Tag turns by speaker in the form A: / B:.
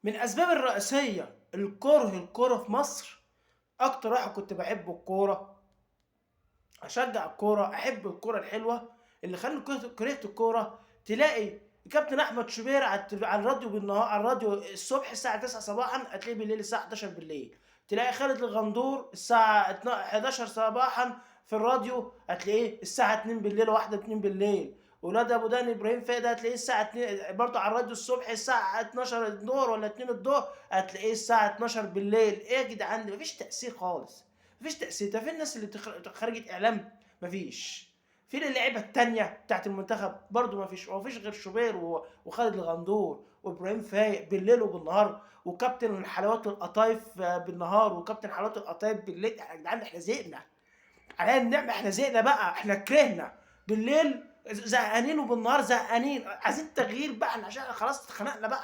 A: من الأسباب الرئيسية الكره في مصر. أكتر واحد كنت باحب الكورة، أشجّع الكورة، أحب الكورة الحلوة. اللي خلّاني كرهت الكورة، تلاقي الكابتن أحمد شوبير على الراديو على الراديو الصبح الساعة 09:00 صباحًا، هتلاقيه بالليل الساعة 23:00. تلاقي خالد الغندور الساعة 11:00 صباحًا في الراديو، هتلاقيه الساعة 02:00 و01:00، 02:00. ولاد أبو داني إبراهيم فايق ده هتلاقيه الساعة 2 برضه على الراديو الصبح الساعة 12:00 والّا 2:00، هتلاقيه الساعة 00:00. إيه يا جدعان ده؟ ما فيش تأثير خالص، ما فيش تأثير. ده فين الناس اللي خريجة إعلام؟ ما فيش. فين اللعيبة التانية بتاعة المنتخب؟ برضه ما فيش. هو ما فيش غير شوبير وخالد الغندور وإبراهيم فايق بالليل وبالنهار، وكابتن حلاوة القطايف بالنهار، وكابتن حلاوة القطايف بالليل. يا جدعان إحنا زهقنا. علينا النعمة، إحنا زهقنا بقى، إحنا كرهنا. بالليل زهقانين وبالنهار زهقانين، عايزين تغيير بقى، إحنا عشان خلاص اتخنقنا بقى.